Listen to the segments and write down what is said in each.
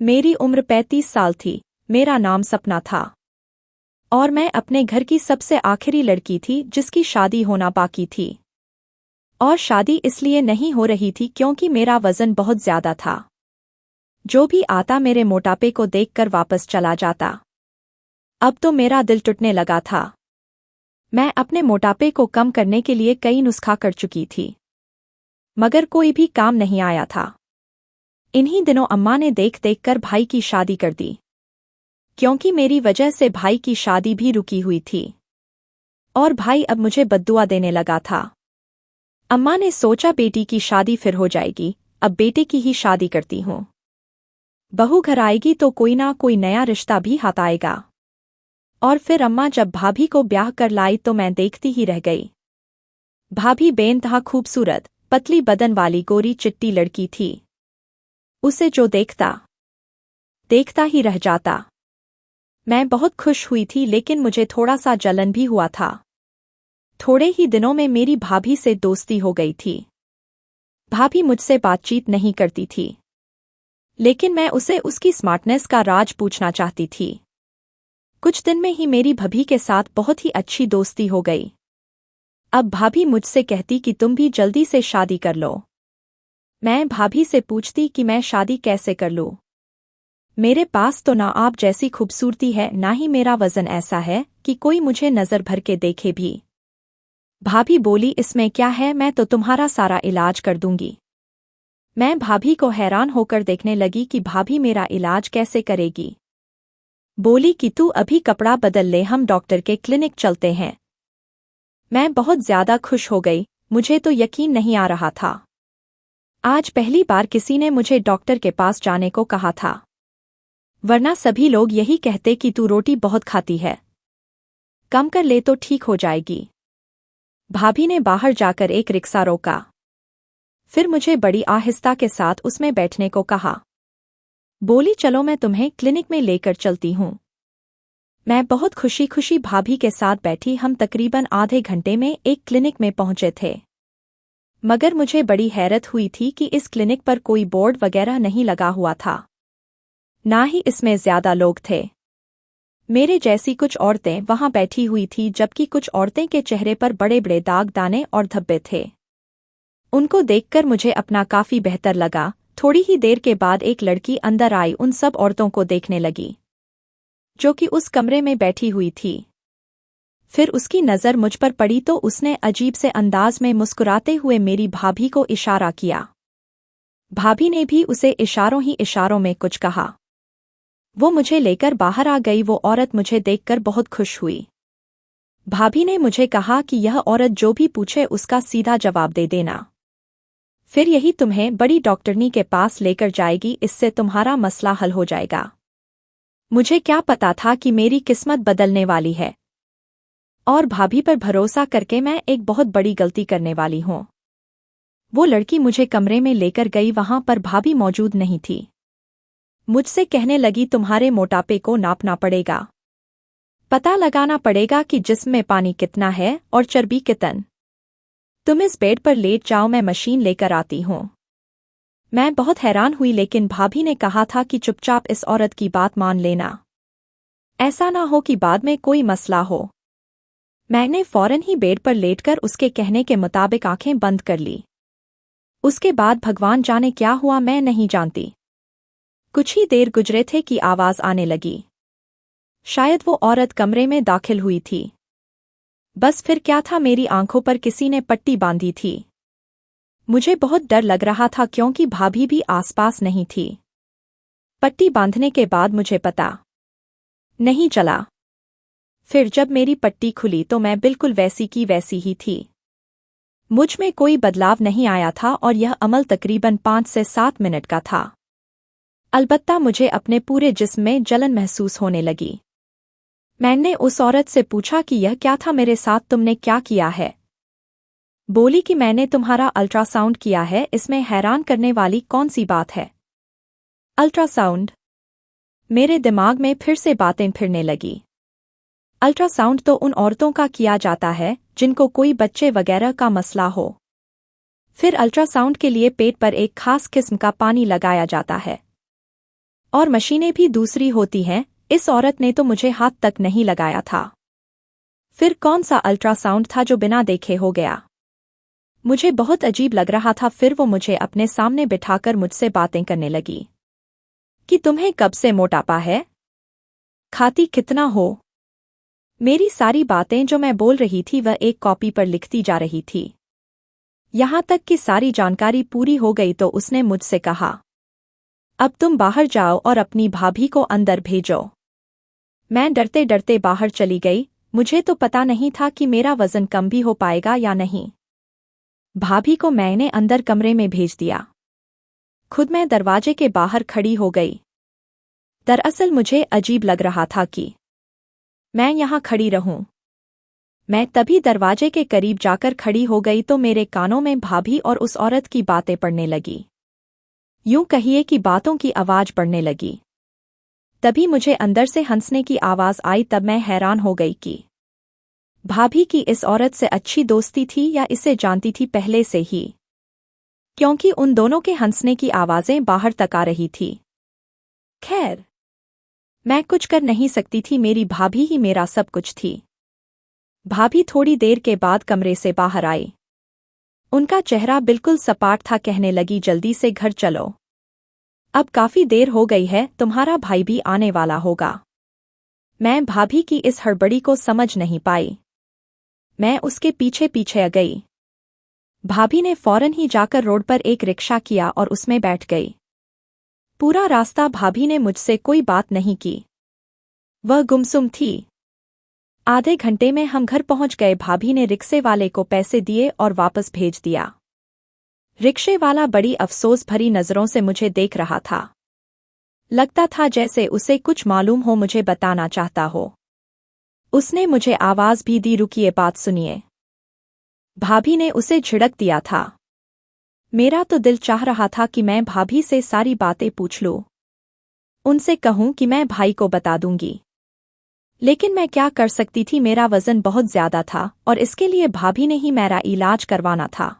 मेरी उम्र 35 साल थी। मेरा नाम सपना था और मैं अपने घर की सबसे आखिरी लड़की थी जिसकी शादी होना बाकी थी। और शादी इसलिए नहीं हो रही थी क्योंकि मेरा वजन बहुत ज्यादा था। जो भी आता मेरे मोटापे को देखकर वापस चला जाता। अब तो मेरा दिल टूटने लगा था। मैं अपने मोटापे को कम करने के लिए कई नुस्खा कर चुकी थी, मगर कोई भी काम नहीं आया था। इन्हीं दिनों अम्मा ने देख कर भाई की शादी कर दी, क्योंकि मेरी वजह से भाई की शादी भी रुकी हुई थी और भाई अब मुझे बद्दुआ देने लगा था। अम्मा ने सोचा बेटी की शादी फिर हो जाएगी, अब बेटे की ही शादी करती हूँ। बहू घर आएगी तो कोई ना कोई नया रिश्ता भी हाथ आएगा। और फिर अम्मा जब भाभी को ब्याह कर लाई तो मैं देखती ही रह गई। भाभी बेनतहा खूबसूरत, पतली बदन वाली गोरी चिट्टी लड़की थी। उसे जो देखता ही रह जाता। मैं बहुत खुश हुई थी, लेकिन मुझे थोड़ा सा जलन भी हुआ था। थोड़े ही दिनों में मेरी भाभी से दोस्ती हो गई थी। भाभी मुझसे बातचीत नहीं करती थी, लेकिन मैं उसे उसकी स्मार्टनेस का राज पूछना चाहती थी। कुछ दिन में ही मेरी भाभी के साथ बहुत ही अच्छी दोस्ती हो गई। अब भाभी मुझसे कहती कि तुम भी जल्दी से शादी कर लो। मैं भाभी से पूछती कि मैं शादी कैसे कर लूं। मेरे पास तो ना आप जैसी खूबसूरती है, ना ही मेरा वजन ऐसा है कि कोई मुझे नजर भर के देखे भी। भाभी बोली, इसमें क्या है, मैं तो तुम्हारा सारा इलाज कर दूंगी। मैं भाभी को हैरान होकर देखने लगी कि भाभी मेरा इलाज कैसे करेगी। बोली कि तू अभी कपड़ा बदल ले, हम डॉक्टर के क्लिनिक चलते हैं। मैं बहुत ज्यादा खुश हो गई। मुझे तो यकीन नहीं आ रहा था। आज पहली बार किसी ने मुझे डॉक्टर के पास जाने को कहा था, वरना सभी लोग यही कहते कि तू रोटी बहुत खाती है, कम कर ले तो ठीक हो जाएगी। भाभी ने बाहर जाकर एक रिक्शा रोका, फिर मुझे बड़ी आहिस्ता के साथ उसमें बैठने को कहा। बोली, चलो मैं तुम्हें क्लिनिक में लेकर चलती हूँ। मैं बहुत खुशी खुशी भाभी के साथ बैठी। हम तकरीबन आधे घंटे में एक क्लिनिक में पहुंचे थे, मगर मुझे बड़ी हैरत हुई थी कि इस क्लिनिक पर कोई बोर्ड वगैरह नहीं लगा हुआ था, ना ही इसमें ज्यादा लोग थे। मेरे जैसी कुछ औरतें वहां बैठी हुई थी, जबकि कुछ औरतें के चेहरे पर बड़े बड़े दाग, दाने और धब्बे थे। उनको देखकर मुझे अपना काफी बेहतर लगा। थोड़ी ही देर के बाद एक लड़की अंदर आई, उन सब औरतों को देखने लगी जो कि उस कमरे में बैठी हुई थी। फिर उसकी नज़र मुझ पर पड़ी तो उसने अजीब से अंदाज में मुस्कुराते हुए मेरी भाभी को इशारा किया। भाभी ने भी उसे इशारों में कुछ कहा। वो मुझे लेकर बाहर आ गई। वो औरत मुझे देखकर बहुत खुश हुई। भाभी ने मुझे कहा कि यह औरत जो भी पूछे उसका सीधा जवाब दे देना, फिर यही तुम्हें बड़ी डॉक्टरनी के पास लेकर जाएगी, इससे तुम्हारा मसला हल हो जाएगा। मुझे क्या पता था कि मेरी किस्मत बदलने वाली है और भाभी पर भरोसा करके मैं एक बहुत बड़ी गलती करने वाली हूँ। वो लड़की मुझे कमरे में लेकर गई, वहां पर भाभी मौजूद नहीं थी। मुझसे कहने लगी, तुम्हारे मोटापे को नापना पड़ेगा, पता लगाना पड़ेगा कि जिस्म में पानी कितना है और चर्बी कितन। तुम इस बेड पर लेट जाओ, मैं मशीन लेकर आती हूँ। मैं बहुत हैरान हुई, लेकिन भाभी ने कहा था कि चुपचाप इस औरत की बात मान लेना, ऐसा ना हो कि बाद में कोई मसला हो। मैंने फौरन ही बेड पर लेटकर उसके कहने के मुताबिक आंखें बंद कर ली। उसके बाद भगवान जाने क्या हुआ, मैं नहीं जानती। कुछ ही देर गुजरे थे कि आवाज आने लगी। शायद वो औरत कमरे में दाखिल हुई थी। बस फिर क्या था, मेरी आंखों पर किसी ने पट्टी बांधी थी। मुझे बहुत डर लग रहा था क्योंकि भाभी भी आसपास नहीं थी। पट्टी बांधने के बाद मुझे पता नहीं चला। फिर जब मेरी पट्टी खुली तो मैं बिल्कुल वैसी की वैसी ही थी। मुझ में कोई बदलाव नहीं आया था और यह अमल तकरीबन 5 से 7 मिनट का था। अलबत्ता मुझे अपने पूरे जिस्म में जलन महसूस होने लगी। मैंने उस औरत से पूछा कि यह क्या था मेरे साथ, तुमने क्या किया है? बोली कि मैंने तुम्हारा अल्ट्रासाउंड किया है, इसमें हैरान करने वाली कौन सी बात है? अल्ट्रासाउंड? मेरे दिमाग में फिर से बातें फिरने लगी। अल्ट्रासाउंड तो उन औरतों का किया जाता है जिनको कोई बच्चे वगैरह का मसला हो। फिर अल्ट्रासाउंड के लिए पेट पर एक खास किस्म का पानी लगाया जाता है। और मशीनें भी दूसरी होती हैं, इस औरत ने तो मुझे हाथ तक नहीं लगाया था। फिर कौन सा अल्ट्रासाउंड था जो बिना देखे हो गया? मुझे बहुत अजीब लग रहा था। फिर वो मुझे अपने सामने बिठाकर मुझसे बातें करने लगी कि तुम्हें कब से मोटापा है, खाती कितना हो। मेरी सारी बातें जो मैं बोल रही थी वह एक कॉपी पर लिखती जा रही थी। यहाँ तक कि सारी जानकारी पूरी हो गई तो उसने मुझसे कहा, अब तुम बाहर जाओ और अपनी भाभी को अंदर भेजो। मैं डरते डरते बाहर चली गई। मुझे तो पता नहीं था कि मेरा वजन कम भी हो पाएगा या नहीं। भाभी को मैंने अंदर कमरे में भेज दिया। खुद मैं दरवाजे के बाहर खड़ी हो गई। दरअसल मुझे अजीब लग रहा था कि मैं यहाँ खड़ी रहूं। मैं तभी दरवाजे के करीब जाकर खड़ी हो गई तो मेरे कानों में भाभी और उस औरत की बातें पड़ने लगी। यूं कहिए कि बातों की आवाज पड़ने लगी। तभी मुझे अंदर से हंसने की आवाज आई। तब मैं हैरान हो गई कि भाभी की इस औरत से अच्छी दोस्ती थी या इसे जानती थी पहले से ही, क्योंकि उन दोनों के हंसने की आवाजें बाहर तक आ रही थी। खैर, मैं कुछ कर नहीं सकती थी, मेरी भाभी ही मेरा सब कुछ थी। भाभी थोड़ी देर के बाद कमरे से बाहर आई। उनका चेहरा बिल्कुल सपाट था। कहने लगी, जल्दी से घर चलो, अब काफी देर हो गई है, तुम्हारा भाई भी आने वाला होगा। मैं भाभी की इस हड़बड़ी को समझ नहीं पाई। मैं उसके पीछे पीछे गई। भाभी ने फौरन ही जाकर रोड पर एक रिक्शा किया और उसमें बैठ गई। पूरा रास्ता भाभी ने मुझसे कोई बात नहीं की। वह गुमसुम थी। आधे घंटे में हम घर पहुंच गए। भाभी ने रिक्शे वाले को पैसे दिए और वापस भेज दिया। रिक्शे वाला बड़ी अफसोस भरी नजरों से मुझे देख रहा था। लगता था जैसे उसे कुछ मालूम हो, मुझे बताना चाहता हो। उसने मुझे आवाज भी दी, रुकिए बात सुनिए। भाभी ने उसे झिड़क दिया था। मेरा तो दिल चाह रहा था कि मैं भाभी से सारी बातें पूछ लूं, उनसे कहूं कि मैं भाई को बता दूंगी। लेकिन मैं क्या कर सकती थी, मेरा वजन बहुत ज्यादा था और इसके लिए भाभी ने ही मेरा इलाज करवाना था।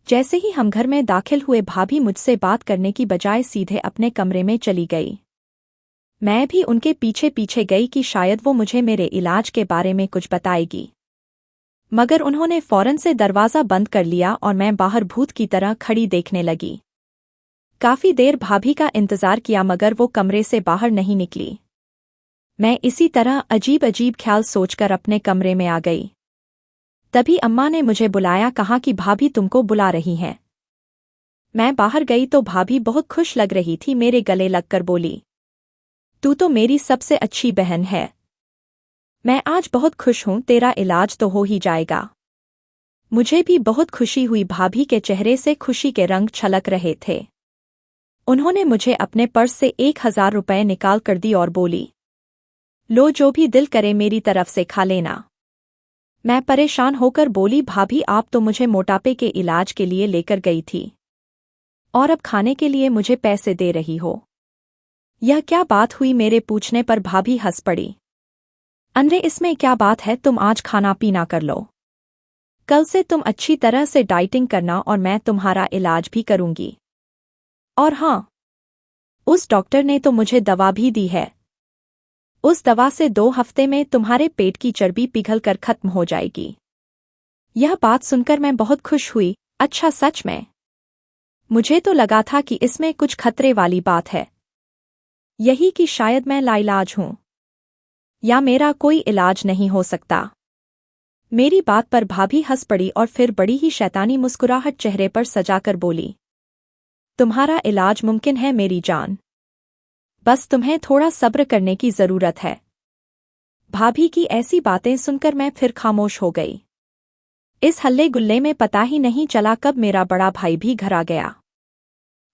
जैसे ही हम घर में दाखिल हुए, भाभी मुझसे बात करने की बजाय सीधे अपने कमरे में चली गई। मैं भी उनके पीछे पीछे गई कि शायद वो मुझे मेरे इलाज के बारे में कुछ बताएगी, मगर उन्होंने फौरन से दरवाज़ा बंद कर लिया और मैं बाहर भूत की तरह खड़ी देखने लगी। काफी देर भाभी का इंतजार किया मगर वो कमरे से बाहर नहीं निकली। मैं इसी तरह अजीब अजीब ख्याल सोचकर अपने कमरे में आ गई। तभी अम्मा ने मुझे बुलाया, कहा कि भाभी तुमको बुला रही हैं। मैं बाहर गई तो भाभी बहुत खुश लग रही थी। मेरे गले लगकर बोली, तू तो मेरी सबसे अच्छी बहन है। मैं आज बहुत खुश हूं, तेरा इलाज तो हो ही जाएगा। मुझे भी बहुत खुशी हुई। भाभी के चेहरे से खुशी के रंग छलक रहे थे। उन्होंने मुझे अपने पर्स से 1000 रुपये निकाल कर दी और बोली, लो, जो भी दिल करे मेरी तरफ से खा लेना। मैं परेशान होकर बोली, भाभी आप तो मुझे मोटापे के इलाज के लिए लेकर गई थी और अब खाने के लिए मुझे पैसे दे रही हो। यह क्या बात हुई? मेरे पूछने पर भाभी हंस पड़ी। अरे इसमें क्या बात है, तुम आज खाना पीना कर लो। कल से तुम अच्छी तरह से डाइटिंग करना और मैं तुम्हारा इलाज भी करूंगी। और हाँ, उस डॉक्टर ने तो मुझे दवा भी दी है। उस दवा से 2 हफ्ते में तुम्हारे पेट की चर्बी पिघल कर खत्म हो जाएगी। यह बात सुनकर मैं बहुत खुश हुई। अच्छा, सच में? मुझे तो लगा था कि इसमें कुछ खतरे वाली बात है, यही कि शायद मैं लाइलाज हूं या मेरा कोई इलाज नहीं हो सकता। मेरी बात पर भाभी हंस पड़ी और फिर बड़ी ही शैतानी मुस्कुराहट चेहरे पर सजाकर बोली, तुम्हारा इलाज मुमकिन है मेरी जान, बस तुम्हें थोड़ा सब्र करने की जरूरत है। भाभी की ऐसी बातें सुनकर मैं फिर खामोश हो गई। इस हल्ले गुल्ले में पता ही नहीं चला कब मेरा बड़ा भाई भी घर आ गया।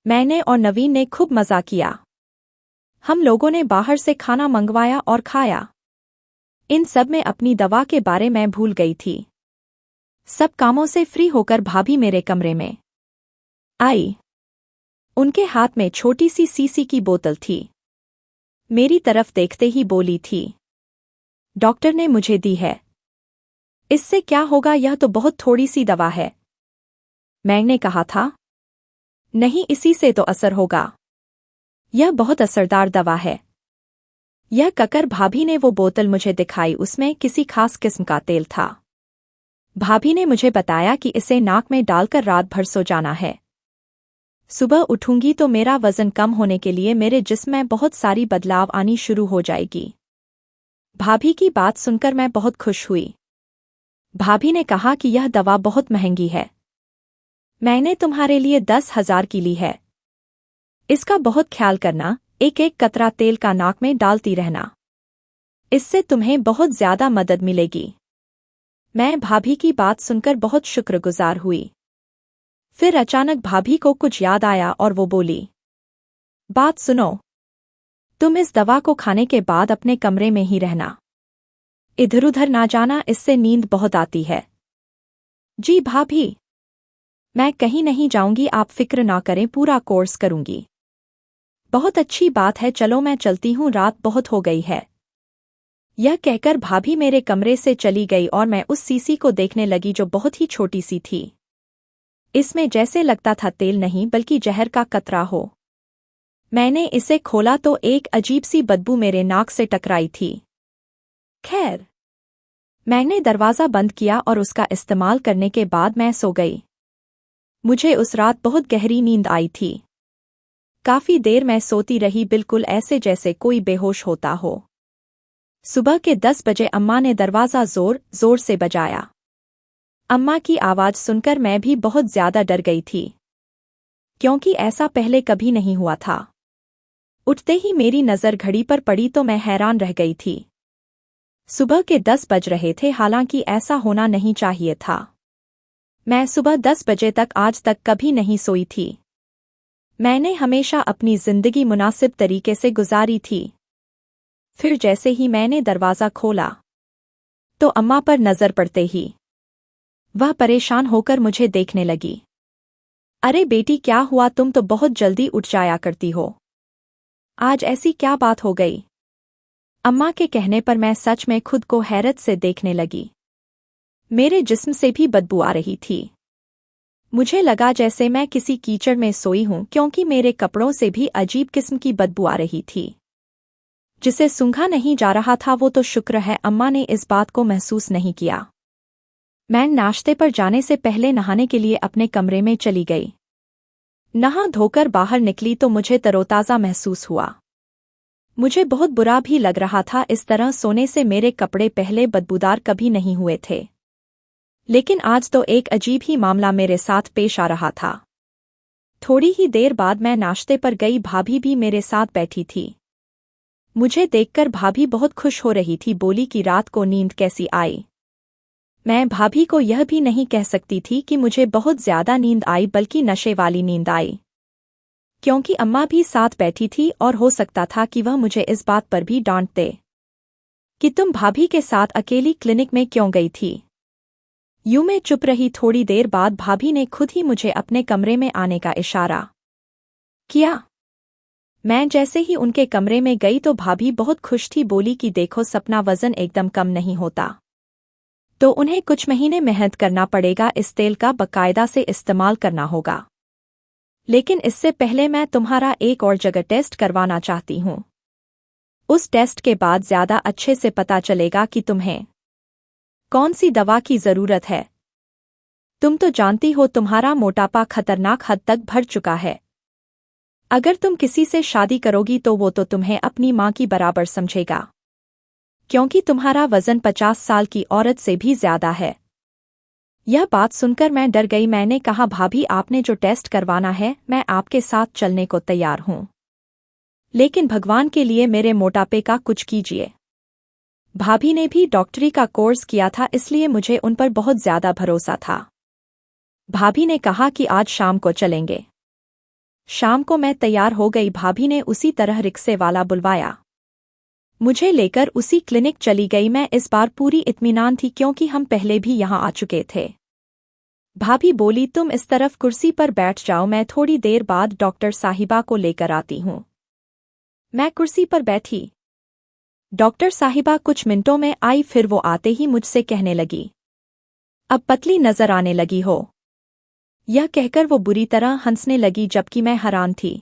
मैंने और नवीन ने खूब मजा किया। हम लोगों ने बाहर से खाना मंगवाया और खाया। इन सब में अपनी दवा के बारे में भूल गई थी। सब कामों से फ्री होकर भाभी मेरे कमरे में आई। उनके हाथ में छोटी सी सीसी की बोतल थी। मेरी तरफ देखते ही बोली थी, डॉक्टर ने मुझे दी है, इससे क्या होगा, यह तो बहुत थोड़ी सी दवा है। मैंने कहा था, नहीं, इसी से तो असर होगा। यह बहुत असरदार दवा है। यह कहकर भाभी ने वो बोतल मुझे दिखाई। उसमें किसी खास किस्म का तेल था। भाभी ने मुझे बताया कि इसे नाक में डालकर रात भर सो जाना है। सुबह उठूंगी तो मेरा वजन कम होने के लिए मेरे जिस्म में बहुत सारी बदलाव आनी शुरू हो जाएगी। भाभी की बात सुनकर मैं बहुत खुश हुई। भाभी ने कहा कि यह दवा बहुत महंगी है। मैंने तुम्हारे लिए 10,000 की ली है। इसका बहुत ख्याल करना, एक एक कतरा तेल का नाक में डालती रहना। इससे तुम्हें बहुत ज्यादा मदद मिलेगी। मैं भाभी की बात सुनकर बहुत शुक्रगुजार हुई। फिर अचानक भाभी को कुछ याद आया और वो बोली, बात सुनो, तुम इस दवा को खाने के बाद अपने कमरे में ही रहना। इधर उधर ना जाना, इससे नींद बहुत आती है। जी भाभी, मैं कहीं नहीं जाऊंगी, आप फिक्र ना करें, पूरा कोर्स करूंगी। बहुत अच्छी बात है, चलो मैं चलती हूँ, रात बहुत हो गई है। यह कहकर भाभी मेरे कमरे से चली गई और मैं उस शीशी को देखने लगी जो बहुत ही छोटी सी थी। इसमें जैसे लगता था तेल नहीं बल्कि जहर का कतरा हो। मैंने इसे खोला तो एक अजीब सी बदबू मेरे नाक से टकराई थी। खैर, मैंने दरवाज़ा बंद किया और उसका इस्तेमाल करने के बाद मैं सो गई। मुझे उस रात बहुत गहरी नींद आई थी। काफी देर मैं सोती रही, बिल्कुल ऐसे जैसे कोई बेहोश होता हो। सुबह के 10 बजे अम्मा ने दरवाज़ा जोर जोर से बजाया। अम्मा की आवाज़ सुनकर मैं भी बहुत ज्यादा डर गई थी, क्योंकि ऐसा पहले कभी नहीं हुआ था। उठते ही मेरी नज़र घड़ी पर पड़ी तो मैं हैरान रह गई थी। सुबह के 10 बज रहे थे, हालांकि ऐसा होना नहीं चाहिए था। मैं सुबह 10 बजे तक आज तक कभी नहीं सोई थी। मैंने हमेशा अपनी जिंदगी मुनासिब तरीके से गुजारी थी। फिर जैसे ही मैंने दरवाज़ा खोला तो अम्मा पर नज़र पड़ते ही वह परेशान होकर मुझे देखने लगी। अरे बेटी, क्या हुआ? तुम तो बहुत जल्दी उठ जाया करती हो, आज ऐसी क्या बात हो गई? अम्मा के कहने पर मैं सच में खुद को हैरत से देखने लगी। मेरे जिस्म से भी बदबू आ रही थी। मुझे लगा जैसे मैं किसी कीचड़ में सोई हूं, क्योंकि मेरे कपड़ों से भी अजीब किस्म की बदबू आ रही थी। जिसे सूंघा नहीं जा रहा था वो तो शुक्र है अम्मा ने इस बात को महसूस नहीं किया। मैं नाश्ते पर जाने से पहले नहाने के लिए अपने कमरे में चली गई। नहा धोकर बाहर निकली तो मुझे तरोताज़ा महसूस हुआ। मुझे बहुत बुरा भी लग रहा था, इस तरह सोने से मेरे कपड़े पहले बदबूदार कभी नहीं हुए थे। लेकिन आज तो एक अजीब ही मामला मेरे साथ पेश आ रहा था। थोड़ी ही देर बाद मैं नाश्ते पर गई, भाभी भी मेरे साथ बैठी थी। मुझे देखकर भाभी बहुत खुश हो रही थी, बोली कि रात को नींद कैसी आई। मैं भाभी को यह भी नहीं कह सकती थी कि मुझे बहुत ज्यादा नींद आई, बल्कि नशे वाली नींद आई, क्योंकि अम्मा भी साथ बैठी थी और हो सकता था कि वह मुझे इस बात पर भी डांट दे कि तुम भाभी के साथ अकेली क्लिनिक में क्यों गई थी। यूं मैं चुप रही। थोड़ी देर बाद भाभी ने खुद ही मुझे अपने कमरे में आने का इशारा किया। मैं जैसे ही उनके कमरे में गई तो भाभी बहुत खुश थी, बोली कि देखो सपना, वजन एकदम कम नहीं होता, तो उन्हें कुछ महीने मेहनत करना पड़ेगा, इस तेल का बाकायदा से इस्तेमाल करना होगा। लेकिन इससे पहले मैं तुम्हारा एक और जगह टेस्ट करवाना चाहती हूँ। उस टेस्ट के बाद ज्यादा अच्छे से पता चलेगा कि तुम्हें कौन सी दवा की जरूरत है। तुम तो जानती हो तुम्हारा मोटापा खतरनाक हद तक बढ़ चुका है। अगर तुम किसी से शादी करोगी तो वो तो तुम्हें अपनी माँ की बराबर समझेगा, क्योंकि तुम्हारा वजन 50 साल की औरत से भी ज्यादा है। यह बात सुनकर मैं डर गई। मैंने कहा, भाभी आपने जो टेस्ट करवाना है मैं आपके साथ चलने को तैयार हूँ, लेकिन भगवान के लिए मेरे मोटापे का कुछ कीजिए। भाभी ने भी डॉक्टरी का कोर्स किया था, इसलिए मुझे उन पर बहुत ज्यादा भरोसा था। भाभी ने कहा कि आज शाम को चलेंगे। शाम को मैं तैयार हो गई। भाभी ने उसी तरह रिक्शे वाला बुलवाया, मुझे लेकर उसी क्लिनिक चली गई। मैं इस बार पूरी इत्मीनान थी, क्योंकि हम पहले भी यहाँ आ चुके थे। भाभी बोली, तुम इस तरफ कुर्सी पर बैठ जाओ, मैं थोड़ी देर बाद डॉक्टर साहिबा को लेकर आती हूँ। मैं कुर्सी पर बैठी। डॉक्टर साहिबा कुछ मिनटों में आई, फिर वो आते ही मुझसे कहने लगी, अब पतली नजर आने लगी हो। यह कहकर वो बुरी तरह हंसने लगी, जबकि मैं हैरान थी।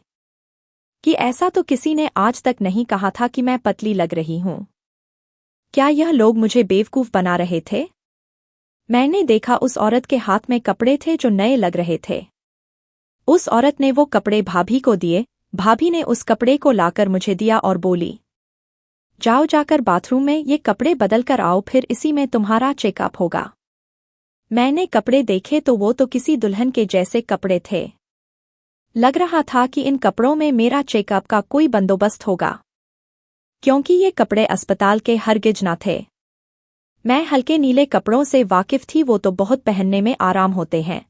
कि ऐसा तो किसी ने आज तक नहीं कहा था कि मैं पतली लग रही हूं। क्या यह लोग मुझे बेवकूफ बना रहे थे? मैंने देखा उस औरत के हाथ में कपड़े थे जो नए लग रहे थे। उस औरत ने वो कपड़े भाभी को दिए। भाभी ने उस कपड़े को लाकर मुझे दिया और बोली, जाओ जाकर बाथरूम में ये कपड़े बदल कर आओ, फिर इसी में तुम्हारा चेकअप होगा। मैंने कपड़े देखे तो वो तो किसी दुल्हन के जैसे कपड़े थे। लग रहा था कि इन कपड़ों में मेरा चेकअप का कोई बंदोबस्त होगा, क्योंकि ये कपड़े अस्पताल के हरगिज न थे। मैं हल्के नीले कपड़ों से वाकिफ थी, वो तो बहुत पहनने में आराम होते हैं,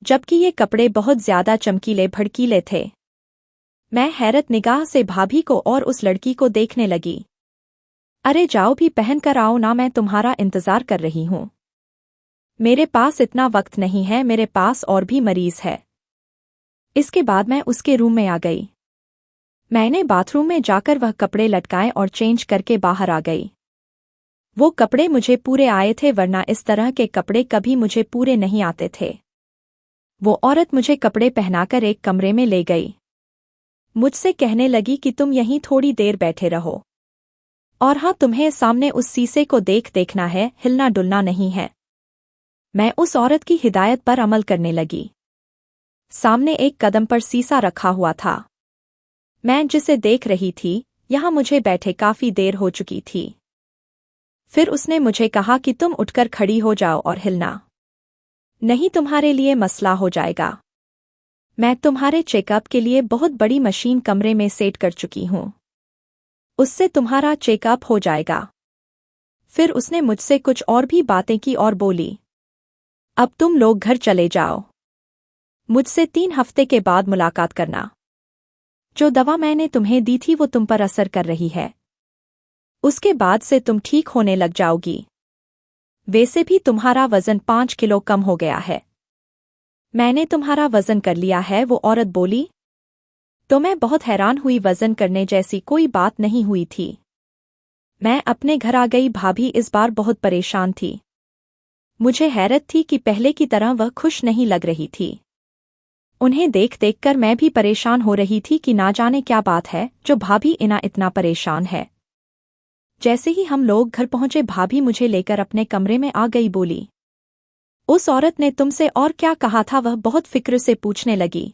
जबकि ये कपड़े बहुत ज्यादा चमकीले भड़कीले थे। मैं हैरत निगाह से भाभी को और उस लड़की को देखने लगी। अरे जाओ भी पहन कर आओ ना, मैं तुम्हारा इंतजार कर रही हूं। मेरे पास इतना वक्त नहीं है, मेरे पास और भी मरीज है। इसके बाद मैं उसके रूम में आ गई। मैंने बाथरूम में जाकर वह कपड़े लटकाए और चेंज करके बाहर आ गई। वो कपड़े मुझे पूरे आए थे, वरना इस तरह के कपड़े कभी मुझे पूरे नहीं आते थे। वो औरत मुझे कपड़े पहनाकर एक कमरे में ले गई। मुझसे कहने लगी कि तुम यहीं थोड़ी देर बैठे रहो, और हाँ, तुम्हें सामने उस शीशे को देखना है, हिलना डुलना नहीं है। मैं उस औरत की हिदायत पर अमल करने लगी। सामने एक कदम पर शीशा रखा हुआ था। मैं जिसे देख रही थी, यहां मुझे बैठे काफी देर हो चुकी थी। फिर उसने मुझे कहा कि तुम उठकर खड़ी हो जाओ और हिलना, नहीं तुम्हारे लिए मसला हो जाएगा। मैं तुम्हारे चेकअप के लिए बहुत बड़ी मशीन कमरे में सेट कर चुकी हूं, उससे तुम्हारा चेकअप हो जाएगा। फिर उसने मुझसे कुछ और भी बातें की और बोली, अब तुम लोग घर चले जाओ, मुझसे 3 हफ्ते के बाद मुलाकात करना। जो दवा मैंने तुम्हें दी थी वो तुम पर असर कर रही है, उसके बाद से तुम ठीक होने लग जाओगी। वैसे भी तुम्हारा वजन 5 किलो कम हो गया है। मैंने तुम्हारा वजन कर लिया है, वो औरत बोली। तो मैं बहुत हैरान हुई, वजन करने जैसी कोई बात नहीं हुई थी। मैं अपने घर आ गई। भाभी इस बार बहुत परेशान थी। मुझे हैरत थी कि पहले की तरह वह खुश नहीं लग रही थी। उन्हें देख कर मैं भी परेशान हो रही थी कि ना जाने क्या बात है जो भाभी इतना परेशान है। जैसे ही हम लोग घर पहुंचे, भाभी मुझे लेकर अपने कमरे में आ गई। बोली, उस औरत ने तुमसे और क्या कहा था? वह बहुत फिक्र से पूछने लगी।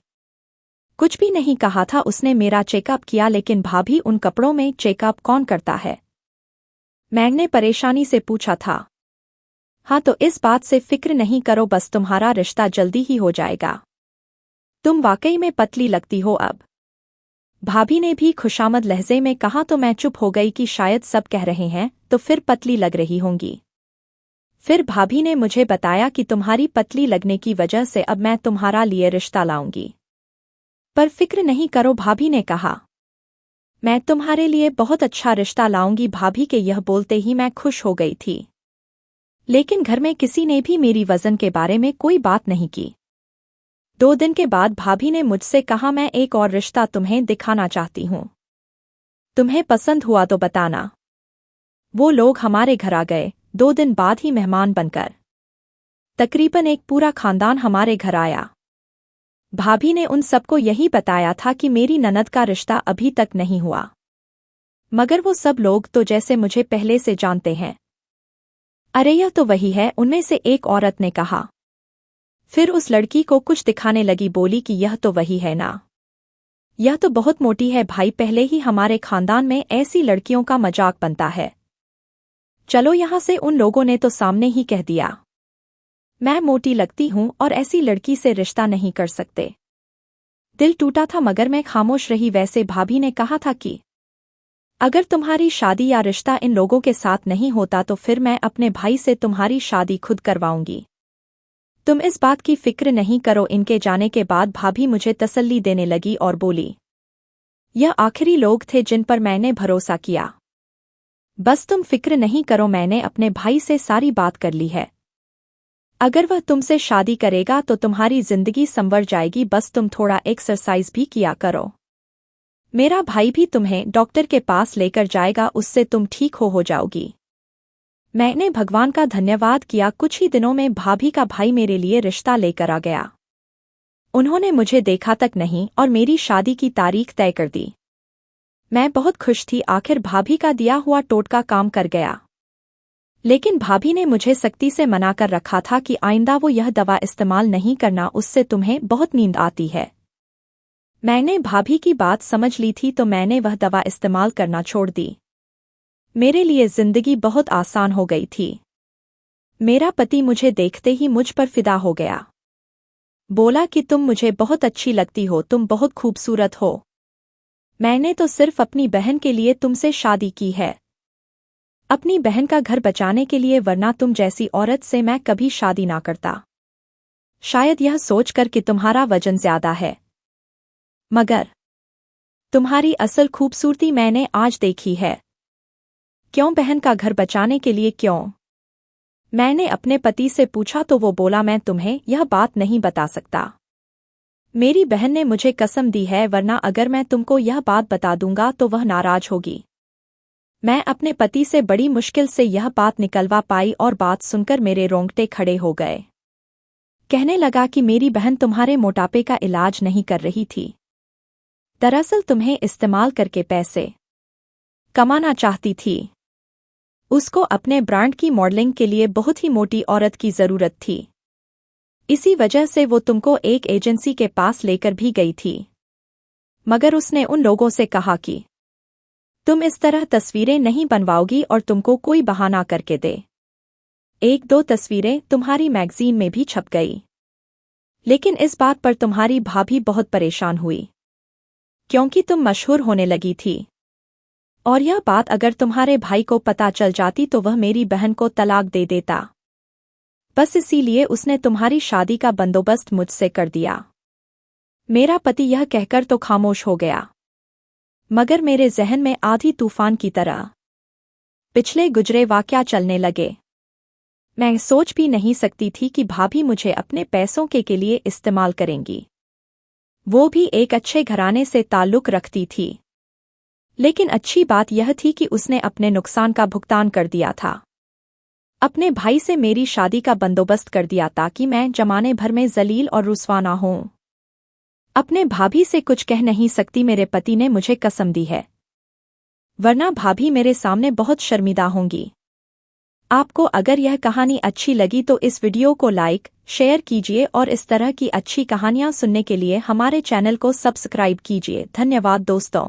कुछ भी नहीं कहा था, उसने मेरा चेकअप किया। लेकिन भाभी, उन कपड़ों में चेकअप कौन करता है? मैंने परेशानी से पूछा था। हाँ, तो इस बात से फिक्र नहीं करो, बस तुम्हारा रिश्ता जल्दी ही हो जाएगा। तुम वाकई में पतली लगती हो अब। भाभी ने भी खुशामद लहजे में कहा। तो मैं चुप हो गई कि शायद सब कह रहे हैं तो फिर पतली लग रही होंगी। फिर भाभी ने मुझे बताया कि तुम्हारी पतली लगने की वजह से अब मैं तुम्हारा लिए रिश्ता लाऊंगी। पर फिक्र नहीं करो, भाभी ने कहा, मैं तुम्हारे लिए बहुत अच्छा रिश्ता लाऊंगी। भाभी के यह बोलते ही मैं खुश हो गई थी। लेकिन घर में किसी ने भी मेरी वजन के बारे में कोई बात नहीं की। 2 दिन के बाद भाभी ने मुझसे कहा, मैं एक और रिश्ता तुम्हें दिखाना चाहती हूं, तुम्हें पसंद हुआ तो बताना। वो लोग हमारे घर आ गए 2 दिन बाद ही मेहमान बनकर। तकरीबन एक पूरा खानदान हमारे घर आया। भाभी ने उन सबको यही बताया था कि मेरी ननद का रिश्ता अभी तक नहीं हुआ, मगर वो सब लोग तो जैसे मुझे पहले से जानते हैं। अरे यह तो वही है, उनमें से एक औरत ने कहा। फिर उस लड़की को कुछ दिखाने लगी, बोली कि यह तो वही है ना, यह तो बहुत मोटी है। भाई, पहले ही हमारे खानदान में ऐसी लड़कियों का मजाक बनता है। चलो यहां से। उन लोगों ने तो सामने ही कह दिया, मैं मोटी लगती हूं और ऐसी लड़की से रिश्ता नहीं कर सकते। दिल टूटा था मगर मैं खामोश रही। वैसे भाभी ने कहा था कि अगर तुम्हारी शादी या रिश्ता इन लोगों के साथ नहीं होता तो फिर मैं अपने भाई से तुम्हारी शादी खुद करवाऊंगी। तुम इस बात की फिक्र नहीं करो। इनके जाने के बाद भाभी मुझे तसल्ली देने लगी और बोली, यह आखिरी लोग थे जिन पर मैंने भरोसा किया। बस तुम फिक्र नहीं करो, मैंने अपने भाई से सारी बात कर ली है। अगर वह तुमसे शादी करेगा तो तुम्हारी जिंदगी संवर जाएगी। बस तुम थोड़ा एक्सरसाइज भी किया करो। मेरा भाई भी तुम्हें डॉक्टर के पास लेकर जाएगा, उससे तुम ठीक हो जाओगी। मैंने भगवान का धन्यवाद किया। कुछ ही दिनों में भाभी का भाई मेरे लिए रिश्ता लेकर आ गया। उन्होंने मुझे देखा तक नहीं और मेरी शादी की तारीख तय कर दी। मैं बहुत खुश थी, आखिर भाभी का दिया हुआ टोटका काम कर गया। लेकिन भाभी ने मुझे सख्ती से मना कर रखा था कि आइंदा वो यह दवा इस्तेमाल नहीं करना, उससे तुम्हें बहुत नींद आती है। मैंने भाभी की बात समझ ली थी तो मैंने वह दवा इस्तेमाल करना छोड़ दी। मेरे लिए जिंदगी बहुत आसान हो गई थी। मेरा पति मुझे देखते ही मुझ पर फिदा हो गया। बोला कि तुम मुझे बहुत अच्छी लगती हो, तुम बहुत खूबसूरत हो। मैंने तो सिर्फ अपनी बहन के लिए तुमसे शादी की है, अपनी बहन का घर बचाने के लिए, वरना तुम जैसी औरत से मैं कभी शादी ना करता। शायद यह सोचकर कि तुम्हारा वजन ज्यादा है, मगर तुम्हारी असल खूबसूरती मैंने आज देखी है। क्यों बहन का घर बचाने के लिए क्यों? मैंने अपने पति से पूछा तो वो बोला मैं तुम्हें यह बात नहीं बता सकता। मेरी बहन ने मुझे कसम दी है, वरना अगर मैं तुमको यह बात बता दूंगा तो वह नाराज होगी। मैं अपने पति से बड़ी मुश्किल से यह बात निकलवा पाई और बात सुनकर मेरे रोंगटे खड़े हो गए। कहने लगा कि मेरी बहन तुम्हारे मोटापे का इलाज नहीं कर रही थी, दरअसल तुम्हें इस्तेमाल करके पैसे कमाना चाहती थी। उसको अपने ब्रांड की मॉडलिंग के लिए बहुत ही मोटी औरत की जरूरत थी, इसी वजह से वो तुमको एक एजेंसी के पास लेकर भी गई थी। मगर उसने उन लोगों से कहा कि तुम इस तरह तस्वीरें नहीं बनवाओगी और तुमको कोई बहाना करके दे। एक दो तस्वीरें तुम्हारी मैगजीन में भी छप गई। लेकिन इस बात पर तुम्हारी भाभी बहुत परेशान हुई, क्योंकि तुम मशहूर होने लगी थी। और यह बात अगर तुम्हारे भाई को पता चल जाती तो वह मेरी बहन को तलाक दे देता। बस इसीलिए उसने तुम्हारी शादी का बंदोबस्त मुझसे कर दिया। मेरा पति यह कहकर तो खामोश हो गया, मगर मेरे जहन में आधी तूफान की तरह पिछले गुजरे वाकया चलने लगे। मैं सोच भी नहीं सकती थी कि भाभी मुझे अपने पैसों के लिए इस्तेमाल करेंगी। वो भी एक अच्छे घराने से ताल्लुक रखती थी। लेकिन अच्छी बात यह थी कि उसने अपने नुकसान का भुगतान कर दिया था। अपने भाई से मेरी शादी का बंदोबस्त कर दिया ताकि मैं जमाने भर में जलील और रुस्वा ना हूं। अपने भाभी से कुछ कह नहीं सकती, मेरे पति ने मुझे कसम दी है, वरना भाभी मेरे सामने बहुत शर्मिंदा होंगी। आपको अगर यह कहानी अच्छी लगी तो इस वीडियो को लाइक, शेयर कीजिए और इस तरह की अच्छी कहानियां सुनने के लिए हमारे चैनल को सब्सक्राइब कीजिए। धन्यवाद दोस्तों।